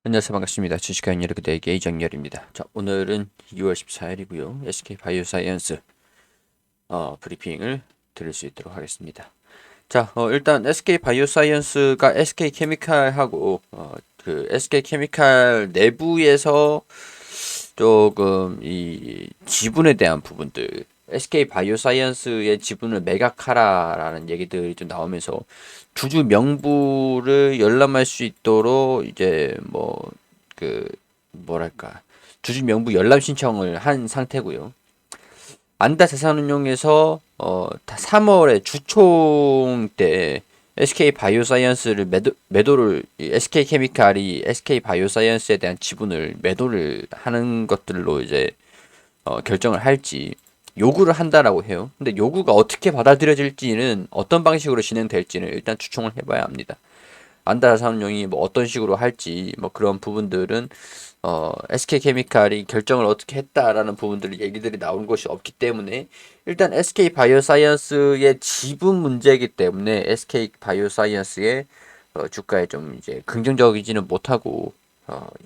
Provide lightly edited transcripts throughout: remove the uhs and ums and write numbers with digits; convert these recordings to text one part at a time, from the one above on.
안녕하세요. 반갑습니다. 주식하는 여러분의 이정열입니다. 자, 오늘은 2월 14일이고요. SK 바이오사이언스 브리핑을 드릴 수 있도록 하겠습니다. 자, 일단 SK 바이오사이언스가 SK 케미칼하고 그 SK 케미칼 내부에서 조금 이 지분에 대한 부분들, SK 바이오사이언스의 지분을 매각하라라는 얘기들이 좀 나오면서 주주 명부를 열람할 수 있도록 이제 뭐 그 뭐랄까 주주 명부 열람 신청을 한 상태고요. 안다 자산운용에서 3월에 주총 때 SK 바이오사이언스를 매도를 SK 케미칼이 SK 바이오사이언스에 대한 지분을 매도를 하는 것들로 이제 결정을 할지 요구를 한다라고 해요. 근데 요구가 어떻게 받아들여질지는 어떤 방식으로 진행될지는 일단 추총을 해봐야 합니다. 안달사원용이 뭐 어떤 식으로 할지 뭐 그런 부분들은 SK케미칼이 결정을 어떻게 했다라는 부분들 얘기들이 나온 것이 없기 때문에 일단 SK 바이오사이언스의 지분 문제이기 때문에 SK 바이오사이언스의 주가에 좀 이제 긍정적이지는 못하고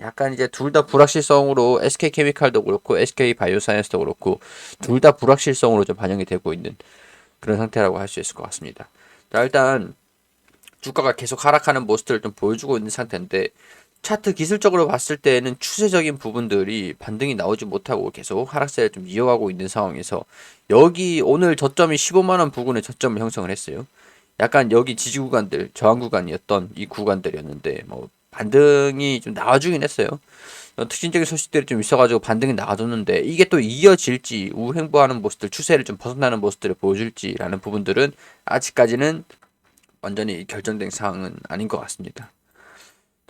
약간 이제 둘 다 불확실성으로 SK케미칼도 그렇고 SK 바이오사이언스도 그렇고 둘 다 불확실성으로 좀 반영이 되고 있는 그런 상태라고 할 수 있을 것 같습니다. 자, 일단 주가가 계속 하락하는 모습들을 좀 보여주고 있는 상태인데 차트 기술적으로 봤을 때는 추세적인 부분들이 반등이 나오지 못하고 계속 하락세를 좀 이어가고 있는 상황에서 여기 오늘 저점이 15만 원 부근에 저점을 형성을 했어요. 약간 여기 지지 구간들, 저항 구간이었던 이 구간들이었는데 뭐 반등이 좀 나와주긴 했어요. 특징적인 소식들이 좀 있어가지고 반등이 나와줬는데 이게 또 이어질지 우행보하는 모습들, 추세를 좀 벗어나는 모습들을 보여줄지라는 부분들은 아직까지는 완전히 결정된 상황은 아닌 것 같습니다.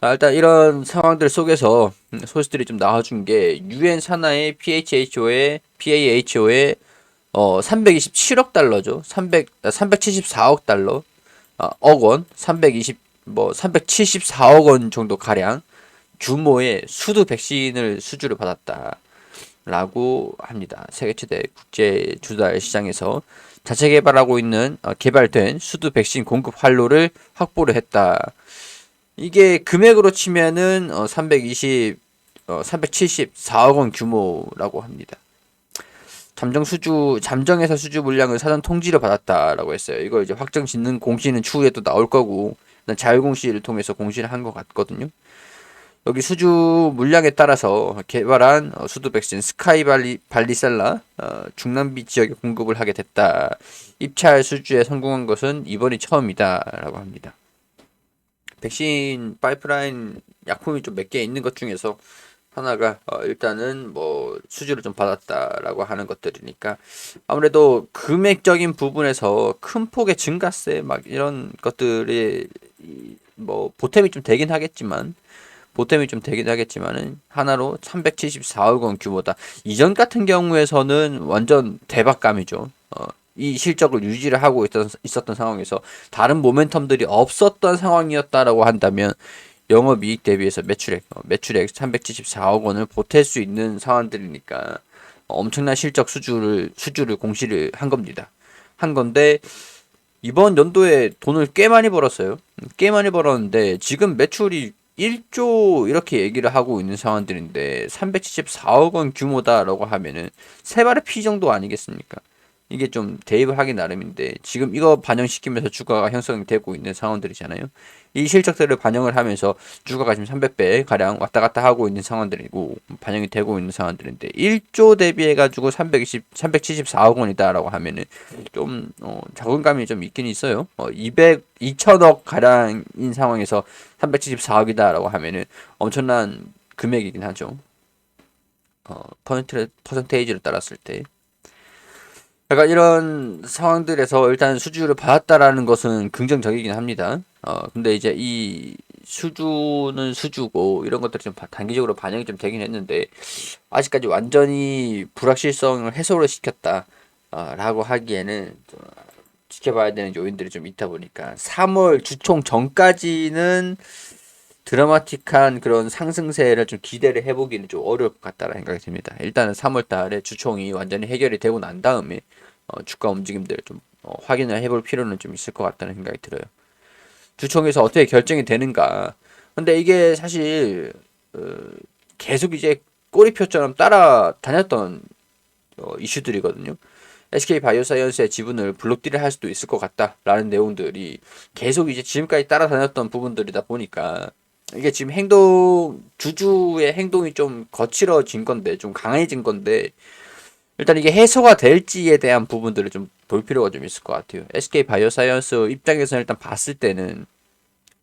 자, 일단 이런 상황들 속에서 소식들이 좀 나와준 게 유엔 산하의 PAHO의 327억 달러죠. 374억 달러, 억 원, 320 뭐 374억 원 정도 가량 규모의 수두 백신을 수주를 받았다라고 합니다. 세계 최대 국제 주달 시장에서 자체 개발하고 있는 개발된 수두 백신 공급 활로를 확보를 했다. 이게 금액으로 치면은 374억 원 규모라고 합니다. 잠정에서 수주 물량을 사전 통지를 받았다라고 했어요. 이거 이제 확정 짓는 공시는 추후에 또 나올 거고, 자율 공시를 통해서 공시를 한 것 같거든요. 여기 수주 물량에 따라서 개발한 수두 백신 스카이 발리셀라 중남미 지역에 공급을 하게 됐다. 입찰 수주에 성공한 것은 이번이 처음이다라고 합니다. 백신 파이프라인 약품이 좀 몇 개 있는 것 중에서 하나가 일단은 뭐 수주를 좀 받았다라고 하는 것들이니까 아무래도 금액적인 부분에서 큰 폭의 증가세 막 이런 것들이 뭐 보탬이 좀 되긴 하겠지만은 하나로 374억 원 규모다. 이전 같은 경우에서는 완전 대박감이죠. 이 실적을 유지를 하고 있었던 상황에서 다른 모멘텀들이 없었던 상황이었다라고 한다면 영업이익 대비해서 매출액 374억 원을 보탤 수 있는 상황들이니까 엄청난 실적 수주를 공시를 한 겁니다. 한 건데 이번 연도에 돈을 꽤 많이 벌었어요. 꽤 많이 벌었는데 지금 매출이 1조 이렇게 얘기를 하고 있는 상황들인데 374억 원 규모다라고 하면은 세 발의 피 정도 아니겠습니까? 이게 좀 대입을 하기 나름인데 지금 이거 반영시키면서 주가가 형성되고 있는 상황들이잖아요. 이 실적들을 반영을 하면서 주가가 지금 300배 가량 왔다 갔다 하고 있는 상황들이고 반영이 되고 있는 상황들인데 1조 대비해 가지고 374억 원이다라고 하면은 좀 적응감이 좀 있긴 있어요. 2천억 가량인 상황에서 374억이다라고 하면은 엄청난 금액이긴 하죠. 퍼센테이지를 따랐을 때. 약간 이런 상황들에서 일단 수주를 받았다라는 것은 긍정적이긴 합니다. 근데 이제 이 수주는 수주고 이런 것들이 좀 단기적으로 반영이 좀 되긴 했는데 아직까지 완전히 불확실성을 해소를 시켰다. 라고 하기에는 좀 지켜봐야 되는 요인들이 좀 있다 보니까 3월 주총 전까지는 드라마틱한 그런 상승세를 좀 기대를 해보기는 좀 어려울 것 같다는 생각이 듭니다. 일단은 3월 달에 주총이 완전히 해결이 되고 난 다음에 주가 움직임들을 좀 확인을 해볼 필요는 좀 있을 것 같다는 생각이 들어요. 주총에서 어떻게 결정이 되는가. 근데 이게 사실 계속 이제 꼬리표처럼 따라다녔던 이슈들이거든요. SK 바이오사이언스의 지분을 블록딜을 할 수도 있을 것 같다라는 내용들이 계속 이제 지금까지 따라다녔던 부분들이다 보니까 이게 지금 주주의 행동이 좀 거칠어진 건데, 좀 강해진 건데, 일단 이게 해소가 될지에 대한 부분들을 좀 볼 필요가 좀 있을 것 같아요. SK 바이오사이언스 입장에서는 일단 봤을 때는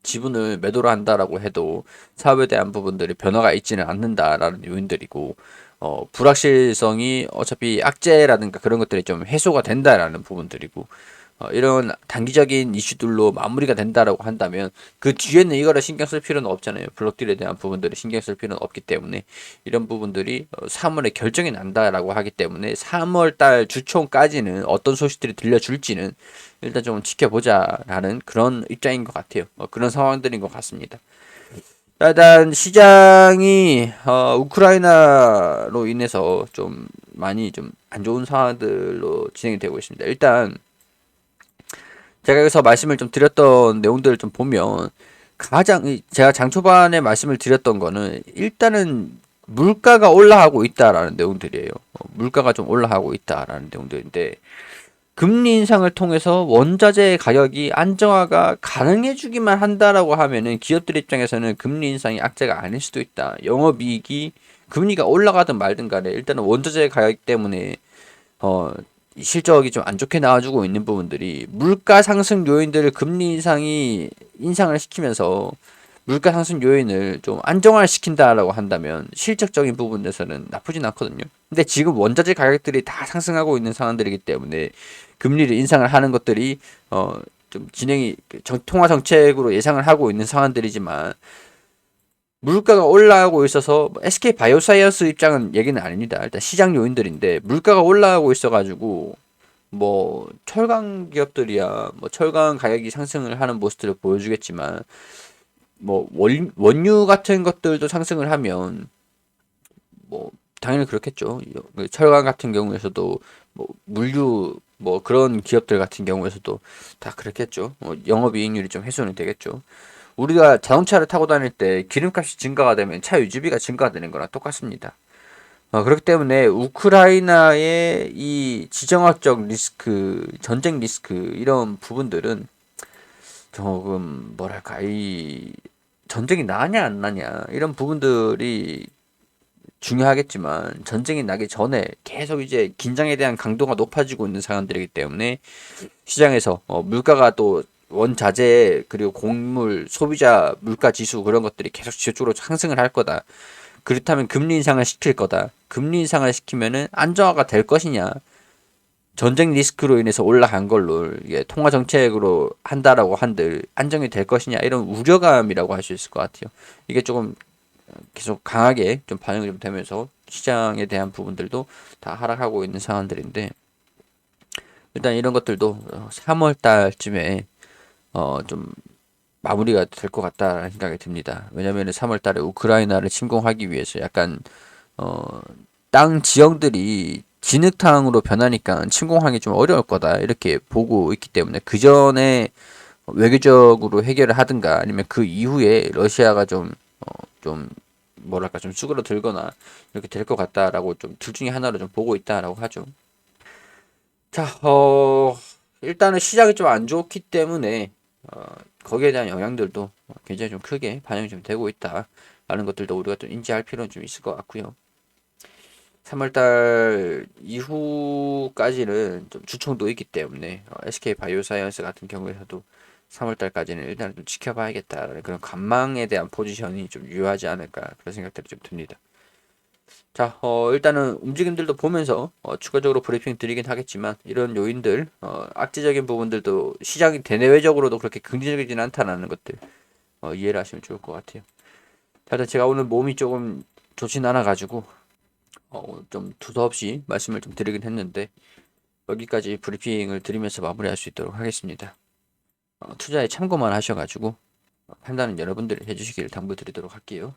지분을 매도를 한다라고 해도 사업에 대한 부분들이 변화가 있지는 않는다라는 요인들이고, 불확실성이 어차피 악재라든가 그런 것들이 좀 해소가 된다라는 부분들이고, 이런 단기적인 이슈들로 마무리가 된다라고 한다면 그 뒤에는 이거를 신경 쓸 필요는 없잖아요. 블록딜에 대한 부분들을 신경 쓸 필요는 없기 때문에 이런 부분들이 3월에 결정이 난다라고 하기 때문에 3월 달 주총까지는 어떤 소식들이 들려줄지는 일단 좀 지켜보자라는 그런 입장인 것 같아요. 그런 상황들인 것 같습니다. 일단 시장이 우크라이나로 인해서 좀 많이 좀 안 좋은 상황들로 진행이 되고 있습니다. 일단 제가 여기서 말씀을 좀 드렸던 내용들을 좀 보면 제가 장 초반에 말씀을 드렸던 거는 일단은 물가가 올라가고 있다라는 내용들이에요. 물가가 좀 올라가고 있다라는 내용들인데 금리 인상을 통해서 원자재 가격이 안정화가 가능해주기만 한다라고 하면은 기업들 입장에서는 금리 인상이 악재가 아닐 수도 있다. 영업이익이 금리가 올라가든 말든 간에 일단은 원자재 가격 때문에 어 실적이 좀 안 좋게 나와주고 있는 부분들이 물가 상승 요인들을 금리 인상이 인상을 시키면서 물가 상승 요인을 좀 안정화시킨다라고 한다면 실적적인 부분에서는 나쁘진 않거든요. 근데 지금 원자재 가격들이 다 상승하고 있는 상황들이기 때문에 금리를 인상을 하는 것들이 좀 진행이 통화 정책으로 예상을 하고 있는 상황들이지만 물가가 올라가고 있어서 SK 바이오사이언스 입장은 얘기는 아닙니다. 일단 시장 요인들인데 물가가 올라가고 있어가지고 뭐 철강 기업들이야 뭐 철강 가격이 상승을 하는 모습들을 보여주겠지만 뭐 원유 같은 것들도 상승을 하면 뭐 당연히 그렇겠죠. 철강 같은 경우에서도 뭐 물류 뭐 그런 기업들 같은 경우에서도 다 그렇겠죠. 영업이익률이 좀 훼손이 되겠죠. 우리가 자동차를 타고 다닐 때 기름값이 증가가 되면 차 유지비가 증가되는 거랑 똑같습니다. 그렇기 때문에 우크라이나의 이 지정학적 리스크, 전쟁 리스크 이런 부분들은 조금 뭐랄까 이 전쟁이 나냐 안 나냐 이런 부분들이 중요하겠지만 전쟁이 나기 전에 계속 이제 긴장에 대한 강도가 높아지고 있는 상황들이기 때문에 시장에서 물가가 또 원자재 그리고 곡물 소비자 물가 지수 그런 것들이 계속 지속적으로 상승을 할 거다. 그렇다면 금리 인상을 시킬 거다. 금리 인상을 시키면은 안정화가 될 것이냐? 전쟁 리스크로 인해서 올라간 걸로 이게 통화 정책으로 한다라고 한들 안정이 될 것이냐 이런 우려감이라고 할 수 있을 것 같아요. 이게 조금 계속 강하게 좀 반영이 좀 되면서 시장에 대한 부분들도 다 하락하고 있는 상황들인데 일단 이런 것들도 3월 달쯤에 좀 마무리가 될 것 같다라는 생각이 듭니다. 왜냐면은 3월 달에 우크라이나를 침공하기 위해서 약간 어, 땅 지형들이 진흙탕으로 변하니까 침공하기 좀 어려울 거다 이렇게 보고 있기 때문에 그 전에 외교적으로 해결을 하든가 아니면 그 이후에 러시아가 좀 뭐랄까 좀 쭈그러들거나 이렇게 될 것 같다라고 좀 둘 중에 하나로 좀 보고 있다라고 하죠. 자, 일단은 시작이 좀 안 좋기 때문에 거기에 대한 영향들도 굉장히 좀 크게 반영이 좀 되고 있다라는 것들도 우리가 좀 인지할 필요는 좀 있을 것 같고요. 3월달 이후까지는 좀 주총도 있기 때문에 SK 바이오사이언스 같은 경우에서도 3월달까지는 일단 좀 지켜봐야겠다라는 그런 관망에 대한 포지션이 좀 유효하지 않을까 그런 생각들이 좀 듭니다. 자, 일단은 움직임들도 보면서 추가적으로 브리핑 드리긴 하겠지만 이런 요인들, 악재적인 부분들도 시장이 대내외적으로도 그렇게 긍정적이진 않다는 것들 이해를 하시면 좋을 것 같아요. 자, 일단 제가 오늘 몸이 조금 좋진 않아가지고 좀 두서없이 말씀을 좀 드리긴 했는데 여기까지 브리핑을 드리면서 마무리할 수 있도록 하겠습니다. 투자에 참고만 하셔가지고 판단은 여러분들이 해주시기를 당부드리도록 할게요.